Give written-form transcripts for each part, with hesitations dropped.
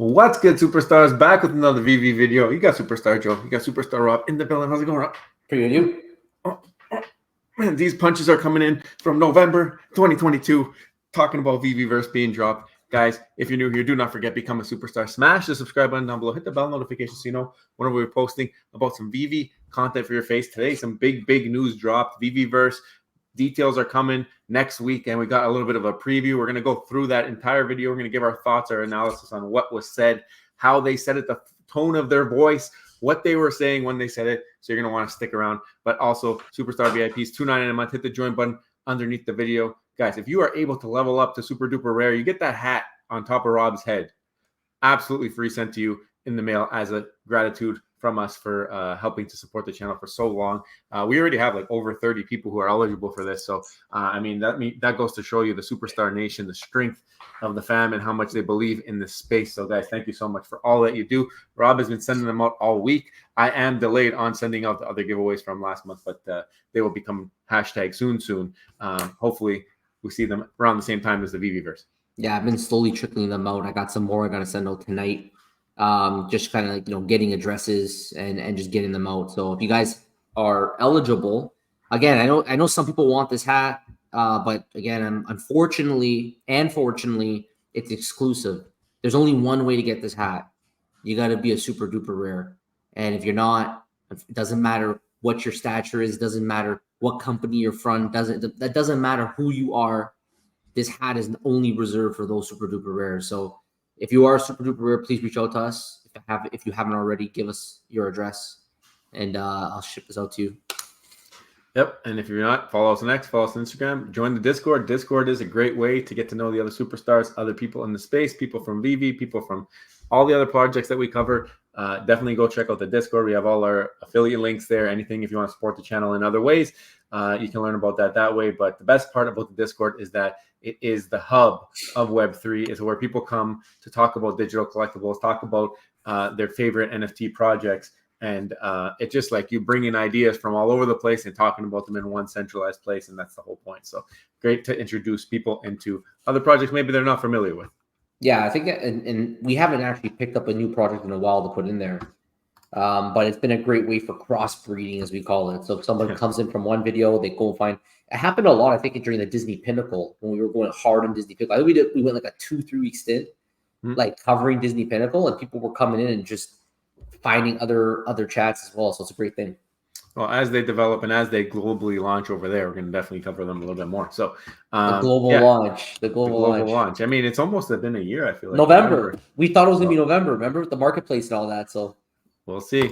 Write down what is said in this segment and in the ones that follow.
What's good, superstars? Back with another VV video. You got Superstar Joe. You got Superstar Rob in the building. How's it going, Rob? Pretty good, you? Man, these punches are coming in from November 2022, talking about Veveverse being dropped. Guys, if you're new here, do not forget, become a superstar. Smash the subscribe button down below. Hit the bell notification so you know whenever we're posting about some VV content for your face. Today, some big news dropped. Veveverse details are coming next week, and we got a little bit of a preview. We're going to go through that entire video. We're going to give our thoughts, our analysis on what was said, how they said it, the tone of their voice, what they were saying when they said it. So you're going to want to stick around. But also, Superstar VIPs, $2.99 a month. Hit the join button underneath the video. Guys, if you are able to level up to super duper rare, you get that hat on top of Rob's head. Absolutely free, sent to you in the mail as a gratitude from us for helping to support the channel for so long. We already have like over 30 people who are eligible for this. So, I mean, that goes to show you the Superstar Nation, the strength of the fam, and how much they believe in this space. So, guys, thank you so much for all that you do. Rob has been sending them out all week. I am delayed on sending out the other giveaways from last month, but they will become hashtag soon. Hopefully, we see them around the same time as the Veveverse. Yeah, I've been slowly trickling them out. I got some more I got to send out tonight. Just kind of like, getting addresses and just getting them out. So if you guys are eligible, again, I know some people want this hat, but again, unfortunately and fortunately, it's exclusive. There's only one way to get this hat. You got to be a super duper rare. And if you're not, it doesn't matter what your stature is, doesn't matter what company you're from, that doesn't matter who you are. This hat is only reserved for those super duper rares. So if you are super duper rare, please reach out to us. If you haven't already, give us your address, and I'll ship this out to you. Yep. And if you're not, follow us on X, follow us on Instagram, join the Discord. Discord is a great way to get to know the other superstars, other people in the space, people from VV, people from all the other projects that we cover. Definitely go check out the Discord. We have all our affiliate links there. Anything if you want to support the channel in other ways, you can learn about that way. But the best part about the Discord is that it is the hub of Web3. It's where people come to talk about digital collectibles, talk about their favorite NFT projects. And it's just like you bring in ideas from all over the place and talking about them in one centralized place. And that's the whole point. So great to introduce people into other projects maybe they're not familiar with. Yeah, I think, and we haven't actually picked up a new project in a while to put in there. But it's been a great way for crossbreeding, as we call it. So if someone comes in from one video, they go and find. It happened a lot, I think, during the Disney Pinnacle when we were going hard on Disney Pinnacle. I think we went like a 2-3 week stint, like covering Disney Pinnacle, and people were coming in and just finding other chats as well. So it's a great thing. Well, as they develop and as they globally launch over there, we're going to definitely cover them a little bit more. So the global launch. I mean, it's almost been a year, I feel like. November. We thought it was going to be November. Remember with the marketplace and all that. So we'll see.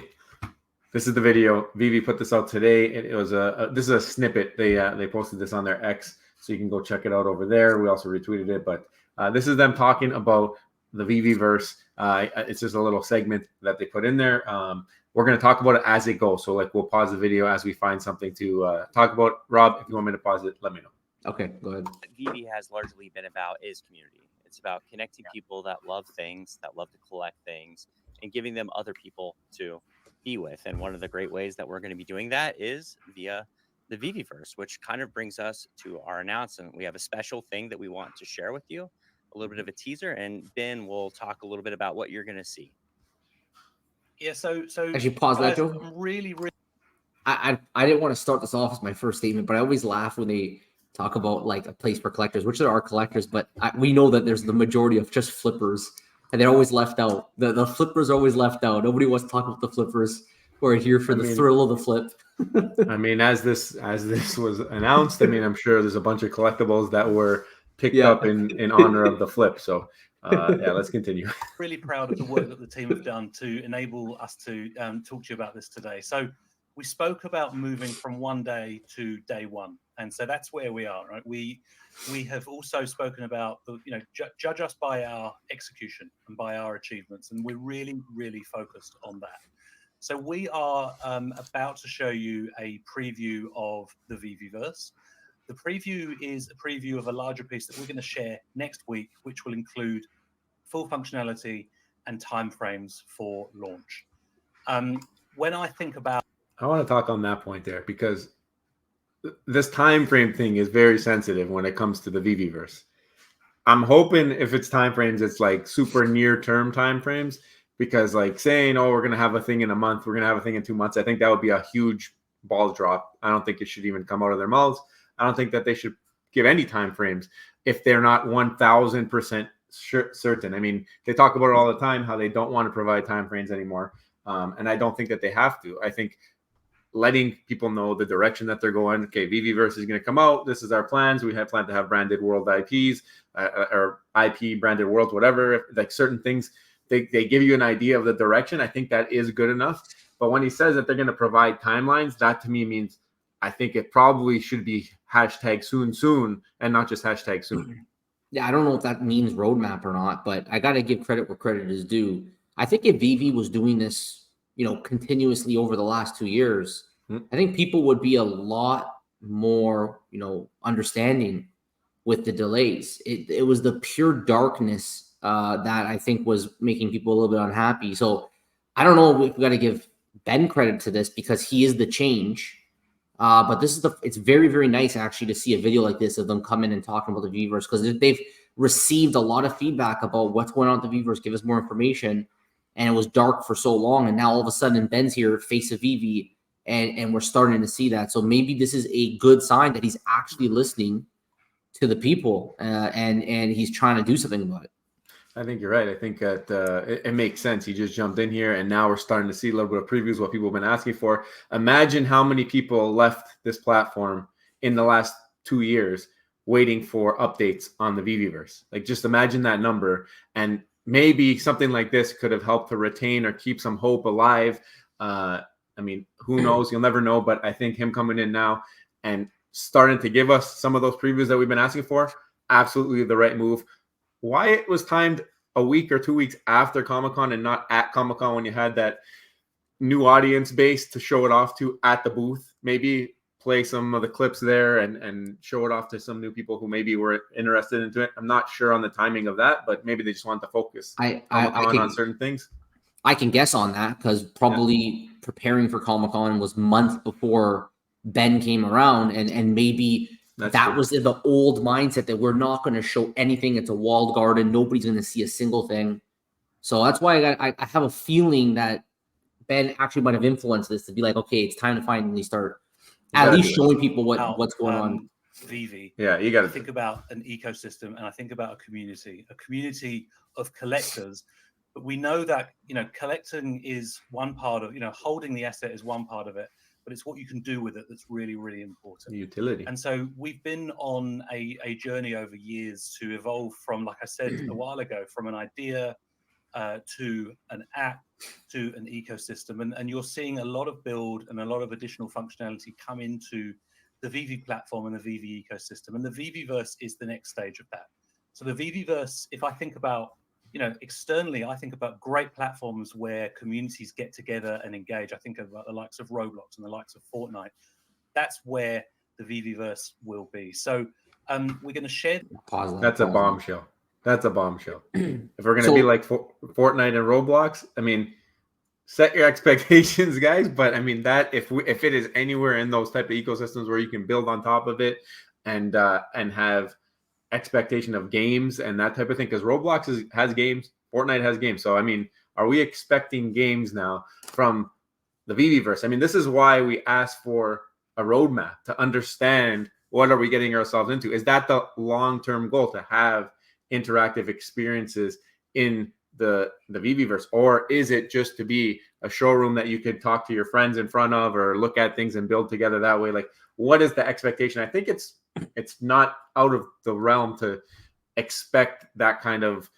This is the video. Vivi put this out today. It was this is a snippet. They posted this on their X, so you can go check it out over there. We also retweeted it, but this is them talking about the Veveverse. It's just a little segment that they put in there. We're going to talk about it as it goes. So like we'll pause the video as we find something to talk about. Rob, if you want me to pause it, let me know. Okay, go ahead. What VV has largely been about is community. It's about connecting people that love things, that love to collect things, and giving them other people to be with. And one of the great ways that we're going to be doing that is via the Veveverse, which kind of brings us to our announcement. We have a special thing that we want to share with you, a little bit of a teaser, and Ben will talk a little bit about what you're going to see. Yeah, so actually pause that, Joe. Really, I didn't want to start this off as my first statement, but I always laugh when they talk about like a place for collectors, which there are collectors, but we know that there's the majority of just flippers, and they're always left out. The flippers are always left out. Nobody wants to talk about the flippers who are here for the thrill of the flip. I mean, as this was announced, I mean, I'm sure there's a bunch of collectibles that were picked up in honor of the flip. So yeah, let's continue. Really proud of the work that the team have done to enable us to talk to you about this today. So we spoke about moving from one day to day one, and so that's where we are, right? We have also spoken about judge us by our execution and by our achievements, and we're really focused on that. So we are about to show you a preview of the Veveverse. The preview is a preview of a larger piece that we're going to share next week, which will include full functionality and timeframes for launch. When I think about... I want to talk on that point there, because this time frame thing is very sensitive when it comes to the Veveverse. I'm hoping if it's timeframes, it's like super near term timeframes, because like saying, oh, we're gonna have a thing in a month, we're gonna have a thing in 2 months, I think that would be a huge ball drop. I don't think it should even come out of their mouths. I don't think that they should give any timeframes if they're not 1000% certain. I mean, they talk about it all the time how they don't want to provide timeframes anymore, and I don't think that they have to. I think letting people know the direction that they're going. Okay, Veveverse is going to come out. This is our plans. We have planned to have branded world IPs or IP branded worlds, whatever. Like certain things, they give you an idea of the direction. I think that is good enough. But when he says that they're going to provide timelines, that to me means I think it probably should be hashtag soon and not just hashtag soon. Yeah, I don't know if that means roadmap or not, but I got to give credit where credit is due. I think if Veve was doing this, continuously over the last 2 years, I think people would be a lot more, understanding with the delays. It was the pure darkness that I think was making people a little bit unhappy. So I don't know if we got to give Ben credit to this because he is the change. But it's very, very nice actually to see a video like this of them coming and talking about the Veveverse, because they've received a lot of feedback about what's going on with the Veveverse. Give us more information. And it was dark for so long. And now all of a sudden Ben's here, face of Veve, and we're starting to see that. So maybe this is a good sign that he's actually listening to the people and he's trying to do something about it. I think you're right. I think that it makes sense. He just jumped in here, and now we're starting to see a little bit of previews, what people have been asking for. Imagine how many people left this platform in the last 2 years waiting for updates on the Veveverse. Like, just imagine that number, and maybe something like this could have helped to retain or keep some hope alive. I mean, who knows? You'll never know. But I think him coming in now and starting to give us some of those previews that we've been asking for, absolutely the right move. Why it was timed a week or 2 weeks after Comic-Con and not at Comic-Con when you had that new audience base to show it off to at the booth. Maybe play some of the clips there and show it off to some new people who maybe were interested into it. I'm not sure on the timing of that, but maybe they just want to focus on certain things. I can guess on that because probably preparing for Comic-Con was months before Ben came around, and maybe that was in the old mindset that we're not going to show anything. It's a walled garden. Nobody's going to see a single thing. So that's why I have a feeling that Ben actually might have influenced this to be like, okay, it's time to finally start at least showing people what's going on. Veve. Yeah, you got to think about an ecosystem, and I think about a community of collectors. But we know that, collecting is one part of, holding the asset is one part of it, but it's what you can do with it that's really, really important. Utility. And so we've been on a journey over years to evolve from, like I said a while ago, from an idea to an app to an ecosystem. And you're seeing a lot of build and a lot of additional functionality come into the Veve platform and the Veve ecosystem. And the Veveverse is the next stage of that. So the Veveverse, if I think about, externally, I think about great platforms where communities get together and engage. I think about the likes of Roblox and the likes of Fortnite. That's where the Veveverse will be. So we're going to share. That's a bombshell. That's a bombshell. If we're going to be like Fortnite and Roblox, I mean, set your expectations, guys. But I mean, that if it is anywhere in those type of ecosystems where you can build on top of it and have expectation of games and that type of thing, because Roblox has games, Fortnite has games. So I mean, are we expecting games now from the Veveverse? I mean, this is why we asked for a roadmap to understand what are we getting ourselves into. Is that the long-term goal, to have interactive experiences in the Veveverse, or is it just to be a showroom that you could talk to your friends in front of or look at things and build together that way? Like, what is the expectation? I think it's not out of the realm to expect that kind of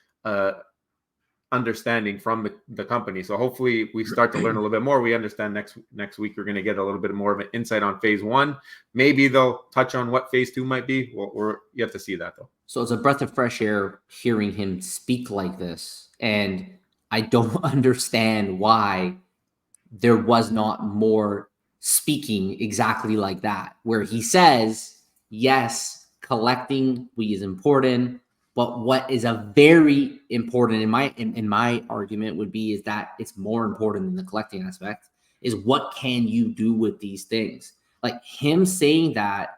understanding from the company. So hopefully we start to learn a little bit more. We understand next week we're going to get a little bit more of an insight on phase 1. Maybe they'll touch on what phase 2 might be. You have to see that though. So it's a breath of fresh air hearing him speak like this. And I don't understand why there was not more speaking exactly like that, where he says, yes, collecting is important, but what is a very important in my argument would be is that it's more important than the collecting aspect is what can you do with these things. Like him saying that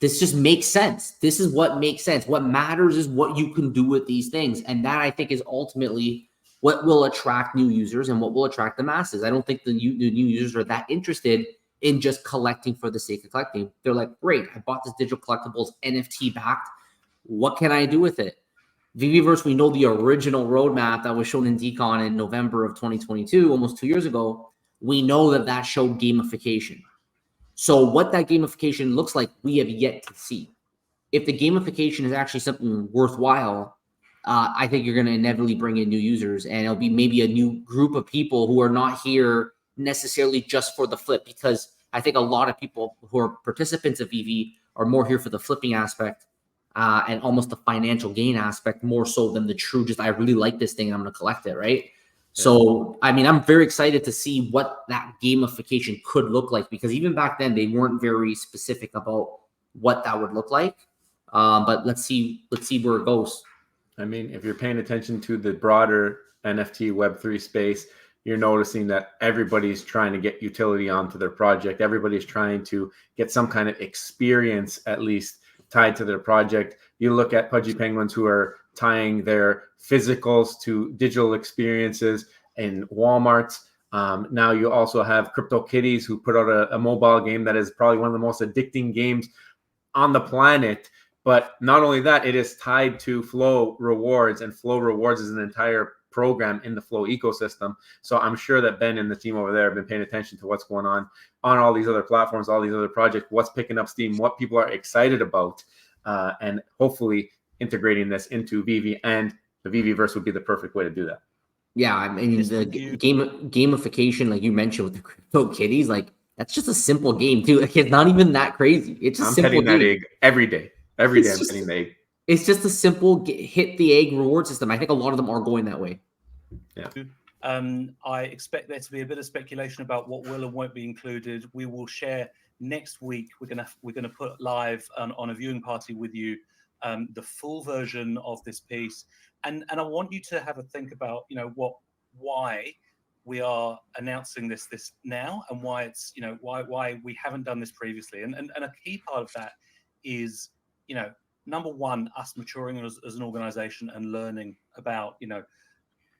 this just makes sense. This is what makes sense. What matters is what you can do with these things. And that, I think, is ultimately what will attract new users and what will attract the masses. I don't think the new users are that interested in just collecting for the sake of collecting. They're like, great, I bought this digital collectibles NFT backed. What can I do with it? Veveverse, we know the original roadmap that was shown in Decon in November of 2022, almost 2 years ago. We know that showed gamification. So what that gamification looks like, we have yet to see. If the gamification is actually something worthwhile, I think you're going to inevitably bring in new users, and it'll be maybe a new group of people who are not here necessarily just for the flip, because I think a lot of people who are participants of VV are more here for the flipping aspect and almost the financial gain aspect more so than the true, just I really like this thing and I'm going to collect it, right? Yeah. So, I mean, I'm very excited to see what that gamification could look like, because even back then they weren't very specific about what that would look like. But let's see where it goes. I mean, if you're paying attention to the broader NFT Web3 space, you're noticing that everybody's trying to get utility onto their project. Everybody's trying to get some kind of experience, at least, tied to their project. You look at Pudgy Penguins, who are tying their physicals to digital experiences in Walmarts. Now you also have CryptoKitties, who put out a mobile game that is probably one of the most addicting games on the planet. But not only that, it is tied to Flow Rewards, and Flow Rewards is an entire program in the Flow ecosystem. So I'm sure that Ben and the team over there have been paying attention to what's going on all these other platforms, all these other projects, what's picking up steam, what people are excited about, and hopefully integrating this into VV, and the Veveverse would be the perfect way to do that. Yeah, I mean, the gamification, like you mentioned with the CryptoKitties, like that's just a simple game too. Like, it's not even that crazy. It's just I'm petting that egg every day. Every day I'm petting the egg. It's just a simple hit the egg reward system. I think a lot of them are going that way. Yeah. I expect there to be a bit of speculation about what will and won't be included. We will share next week. We're gonna put live on a viewing party with you the full version of this piece, and I want you to have a think about, you know, why we are announcing this now, and why it's, you know, why we haven't done this previously, and a key part of that is, you know, number one, us maturing as an organization and learning about, you know,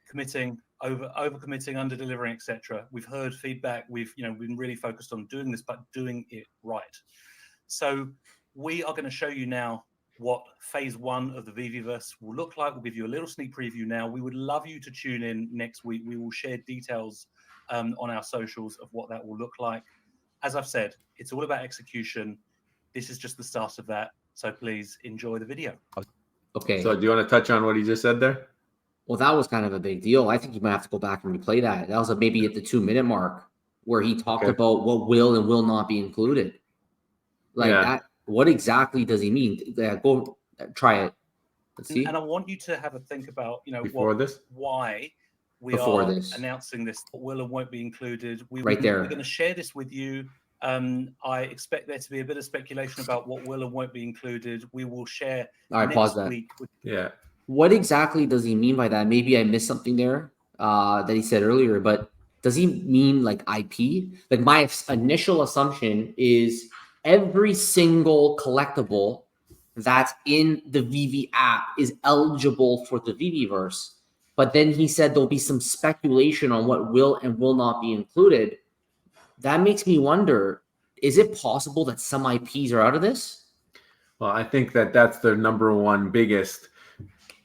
committing, over committing, under delivering, etc. We've heard feedback. We've, you know, been really focused on doing this, but doing it right. So we are going to show you now what phase one of the Veveverse will look like. We'll give you a little sneak preview now. We would love you to tune in next week. We will share details on our socials of what that will look like. As I've said, it's all about execution. This is just the start of that. So please enjoy the video. Okay. So do you want to touch on what he just said there? Well, that was kind of a big deal. I think you might have to go back and replay that. That was maybe at the 2-minute mark where he talked about what will and will not be included. Like that. What exactly does he mean? Go try it. Let's see. And I want you to have a think about, you know, why we are announcing this. What will and won't be included. We're there. going to share this with you. I expect there to be a bit of speculation about what will and won't be included. We will share. All right, pause that. Yeah. What exactly does he mean by that? Maybe I missed something there that he said earlier, but does he mean like IP? Like, my initial assumption is every single collectible that's in the VV app is eligible for the Veveverse. But then he said there'll be some speculation on what will and will not be included. That makes me wonder, is it possible that some IPs are out of this? Well, I think that's their number one biggest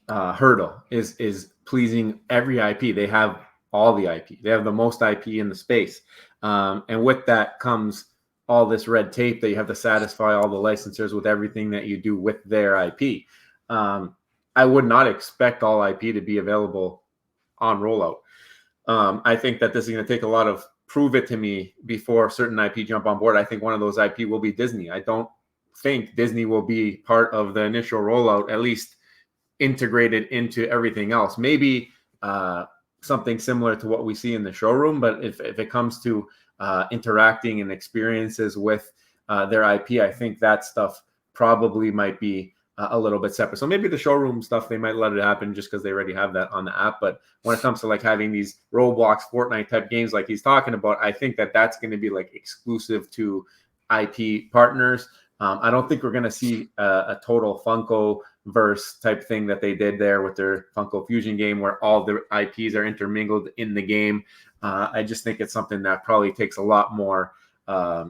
hurdle is pleasing every IP. They have all the IP. They have the most IP in the space. And with that comes all this red tape that you have to satisfy all the licensors with everything that you do with their IP. I would not expect all IP to be available on rollout. I think that this is going to take a lot of prove it to me before certain IP jump on board. I think one of those IP will be Disney. I don't think Disney will be part of the initial rollout, at least integrated into everything else. Maybe something similar to what we see in the showroom, but if it comes to interacting and experiences with their IP, I think that stuff probably might be a little bit separate. So maybe the showroom stuff, they might let it happen just because they already have that on the app. But when it comes to like having these Roblox, Fortnite type games like he's talking about, I think that's going to be like exclusive to IP partners. I don't think we're going to see a total Funko verse type thing that they did there with their Funko Fusion game, where all the IPs are intermingled in the game. I just think it's something that probably takes a lot more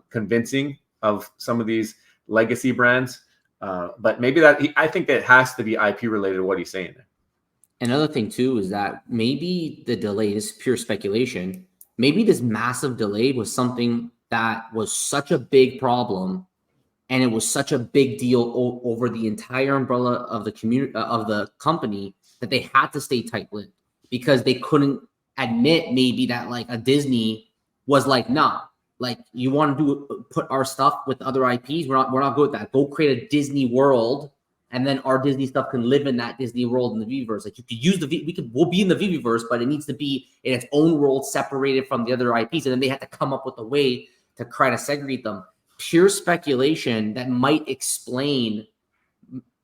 convincing of some of these legacy brands. But maybe I think that it has to be IP related, what he's saying there. Another thing too is that maybe the delay, this is pure speculation, maybe this massive delay was something that was such a big problem, and it was such a big deal over the entire umbrella of the community, of the company, that they had to stay tight-lipped, because they couldn't admit maybe that like a Disney was like, nah, like you want to put our stuff with other IPs, we're not good with that. Go create a Disney world, and then our Disney stuff can live in that Disney world in the Veveverse. Like you could use we'll be in the Veveverse, but it needs to be in its own world, separated from the other IPs. And then they had to come up with a way to try to segregate them. Pure speculation that might explain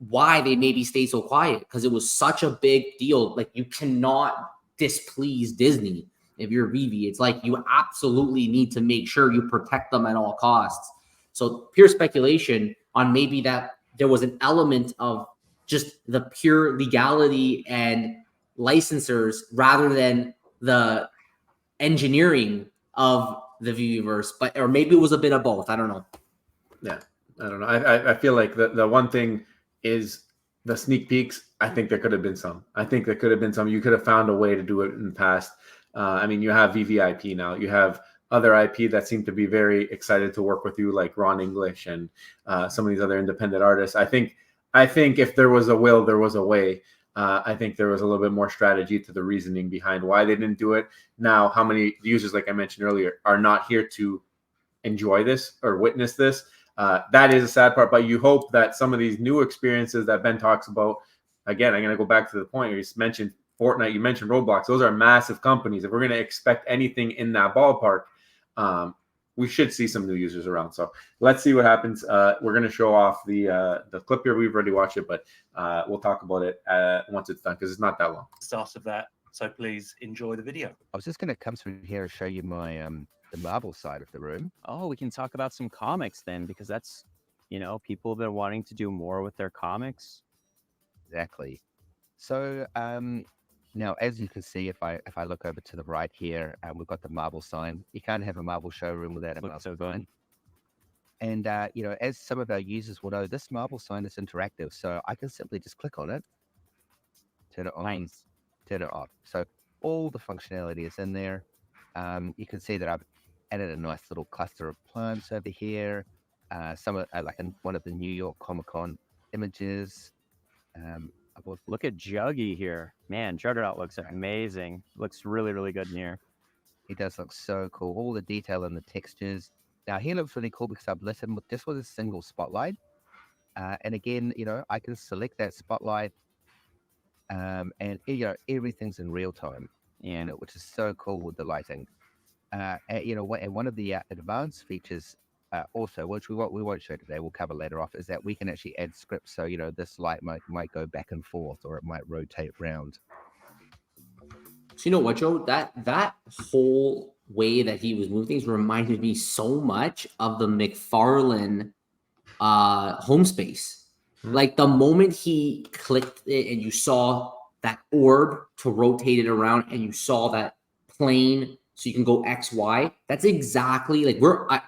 why they maybe stayed so quiet, because it was such a big deal. Like you cannot displease Disney if you're Veve. It's like you absolutely need to make sure you protect them at all costs. So pure speculation on maybe that there was an element of just the pure legality and licensors rather than the engineering of the Veveverse, but or maybe it was a bit of both. I don't know. Yeah, I don't know. I feel like the one thing is the sneak peeks. I think there could have been some. You could have found a way to do it in the past. I mean, you have VVIP now. You have other IP that seem to be very excited to work with you, like Ron English and some of these other independent artists. I think if there was a will, there was a way. I think there was a little bit more strategy to the reasoning behind why they didn't do it. Now, how many users, like I mentioned earlier, are not here to enjoy this or witness this? That is a sad part, but you hope that some of these new experiences that Ben talks about, again, I'm going to go back to the point where you mentioned Fortnite, you mentioned Roblox. Those are massive companies. If we're going to expect anything in that ballpark, we should see some new users around. So let's see what happens. We're going to show off the clip here. We've already watched it, but we'll talk about it once it's done, because it's not that long. Start of that. So please enjoy the video. I was just going to come through here and show you my the Marvel side of the room. Oh, we can talk about some comics then, because that's, people have been wanting to do more with their comics. Exactly. So now, as you can see, if I look over to the right here, we've got the Marvel sign. You can't have a Marvel showroom without a Marvel sign. And as some of our users will know, this Marvel sign is interactive, so I can simply just click on it, turn it on, Nice. turn it off. So all the functionality is in there. You can see that I've added a nice little cluster of plants over here. Some of like one of the New York Comic-Con images. Look at Juggy here. Man, Juggernaut looks amazing. Looks really, really good in here. He does look so cool. All the detail and the textures. Now, he looks really cool because I've lit him with just with a single spotlight. And again, I can select that spotlight. And, everything's in real time, which is so cool with the lighting. And one of the advanced features also, which we won't show today, we'll cover later off, is that we can actually add scripts. So, this light might go back and forth, or it might rotate round. So you know what, Joe? That whole way that he was moving things reminded me so much of the McFarland home space. Like the moment he clicked it and you saw that orb to rotate it around, and you saw that plane so you can go X, Y. That's exactly like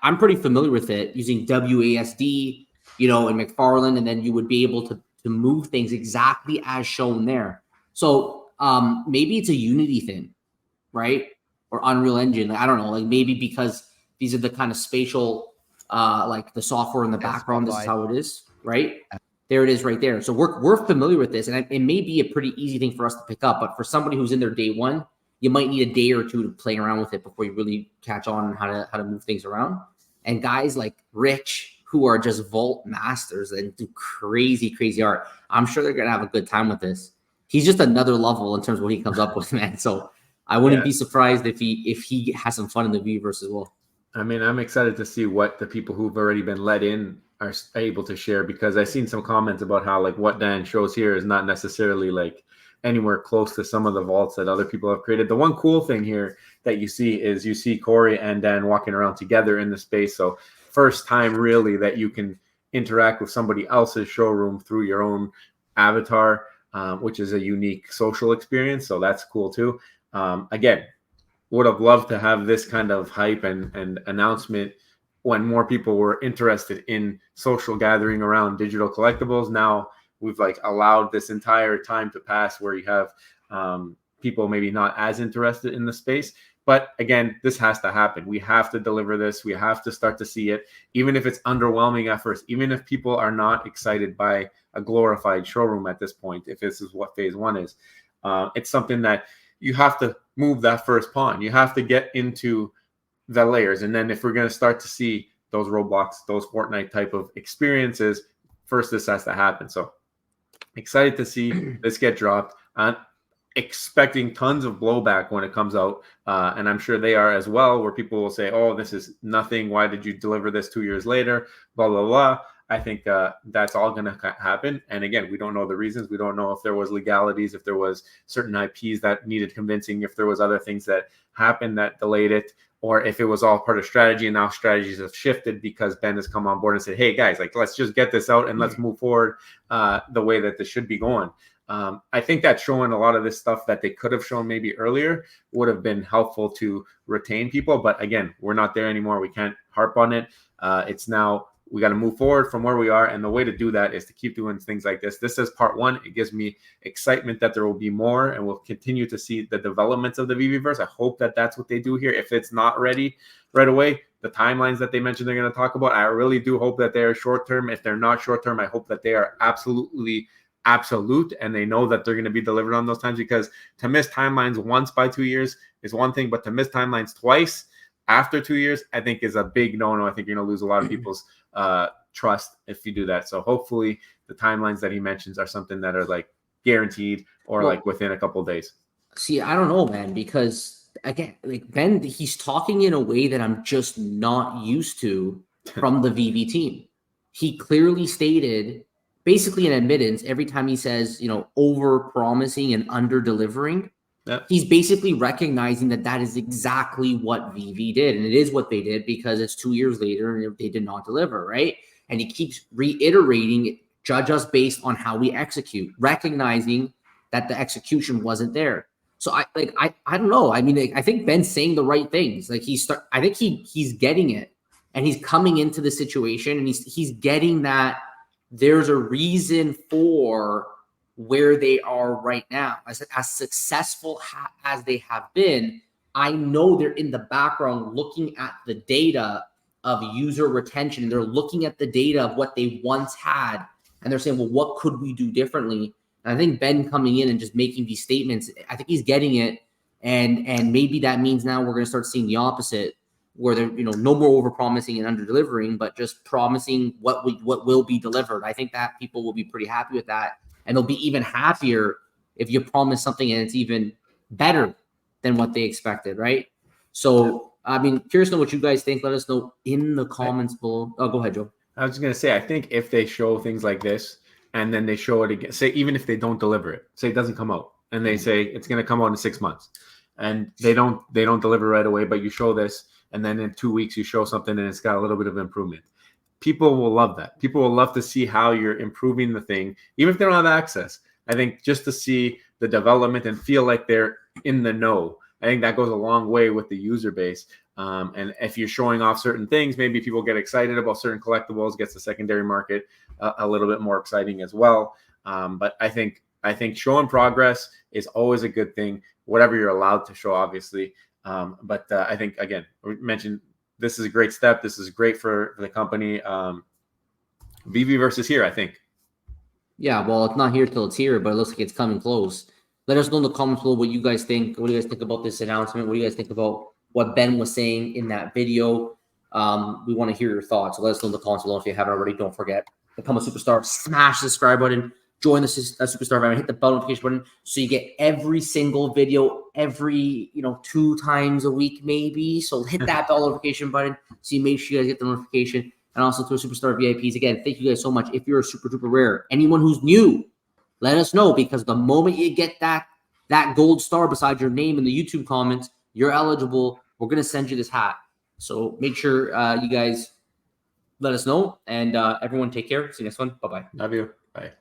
I'm pretty familiar with it using WASD, in McFarland, and then you would be able to move things exactly as shown there. So maybe it's a Unity thing, right? Or Unreal Engine. I don't know, like maybe because these are the kind of spatial, like the software in the background. This is how it is, right? There it is right there. So we're familiar with this, and it may be a pretty easy thing for us to pick up, but for somebody who's in their day one, you might need a day or two to play around with it before you really catch on how to move things around. And guys like Rich, who are just vault masters and do crazy, crazy art, I'm sure they're gonna have a good time with this. He's just another level in terms of what he comes up with, man. So I wouldn't be surprised if he has some fun in the Veveverse as well. I mean, I'm excited to see what the people who've already been let in are able to share, because I've seen some comments about how like what Dan shows here is not necessarily like anywhere close to some of the vaults that other people have created. The one cool thing here that you see Corey and Dan walking around together in the space. So first time really that you can interact with somebody else's showroom through your own avatar, which is a unique social experience. So that's cool too. Again, would have loved to have this kind of hype and announcement when more people were interested in social gathering around digital collectibles. Now we've like allowed this entire time to pass where you have people maybe not as interested in the space. But again, this has to happen. We have to deliver this. We have to start to see it, even if it's underwhelming at first, even if people are not excited by a glorified showroom at this point, if this is what phase one is. It's something that you have to move that first pawn. You have to get into the layers. And then if we're going to start to see those Roblox, those Fortnite type of experiences, first this has to happen. So excited to see this get dropped. Expecting tons of blowback when it comes out. And I'm sure they are as well, where people will say, oh, this is nothing. Why did you deliver this 2 years later? Blah, blah, blah. I think that's all going to happen. And again, we don't know the reasons. We don't know if there was legalities, if there was certain IPs that needed convincing, if there was other things that happened that delayed it, or if it was all part of strategy and now strategies have shifted because Ben has come on board and said, hey guys, like, let's just get this out and let's move forward the way that this should be going. I think that showing a lot of this stuff that they could have shown maybe earlier would have been helpful to retain people. But again, we're not there anymore. We can't harp on it. It's now we got to move forward from where we are. And the way to do that is to keep doing things like this. This is part one. It gives me excitement that there will be more and we'll continue to see the developments of the Veveverse. I hope that that's what they do here. If it's not ready right away, the timelines that they mentioned they're going to talk about, I really do hope that they are short term. If they're not short term, I hope that they are absolute and they know that they're going to be delivered on those times, because to miss timelines once by 2 years is one thing, but to miss timelines twice after 2 years, I think is a big no-no. I think you're going to lose a lot of people's trust if you do that. So hopefully the timelines that he mentions are something that are like guaranteed or like within a couple of days. See, I don't know, man, because again, like Ben, he's talking in a way that I'm just not used to from the VV team. He clearly stated, basically an admittance, every time he says, you know, over promising and under delivering, he's basically recognizing that that is exactly what VV did. And it is what they did because it's 2 years later and they did not deliver, right? And he keeps reiterating, judge us based on how we execute, recognizing that the execution wasn't there. So I don't know. I mean, I think Ben's saying the right things. Like I think he's getting it, and he's coming into the situation and he's getting that there's a reason for where they are right now. As successful as they have been, I know they're in the background looking at the data of user retention. They're looking at the data of what they once had, and they're saying, well, what could we do differently? And I think Ben coming in and just making these statements, I think he's getting it. And maybe that means now we're going to start seeing the opposite, where they're, you know, no more over promising and under delivering, but just promising what will be delivered. I think that people will be pretty happy with that. And they'll be even happier if you promise something and it's even better than what they expected, right? So, I mean, curious to know what you guys think. Let us know in the comments below. Oh, go ahead, Joe. I was just going to say, I think if they show things like this and then they show it again, say, even if they don't deliver it, say it doesn't come out, and they say it's going to come out in 6 months, and they don't deliver right away, but you show this, and then in 2 weeks you show something and it's got a little bit of improvement. People will love that. People will love to see how you're improving the thing, even if they don't have access. I think just to see the development and feel like they're in the know, I think that goes a long way with the user base. And if you're showing off certain things, maybe people get excited about certain collectibles, gets the secondary market a little bit more exciting as well. But I think showing progress is always a good thing, whatever you're allowed to show, obviously. But I think, again, we mentioned this is a great step. This is great for the company. Veveverse is here, I think. Yeah, well, it's not here till it's here, but it looks like it's coming close. Let us know in the comments below what you guys think. What do you guys think about this announcement? What do you guys think about what Ben was saying in that video? We want to hear your thoughts. So let us know in the comments below. If you haven't already, don't forget, become a superstar. Smash the subscribe button. Join the superstar family. Hit the bell notification button so you get every single video every 2 times a week, maybe. So hit that bell notification button so you make sure you guys get the notification. And also to our superstar VIPs, again, thank you guys so much. If you're a super duper rare, anyone who's new, let us know, because the moment you get that gold star beside your name in the YouTube comments, you're eligible. We're gonna send you this hat. So make sure you guys let us know. And everyone take care. See you next one. Bye-bye. Love you. Bye.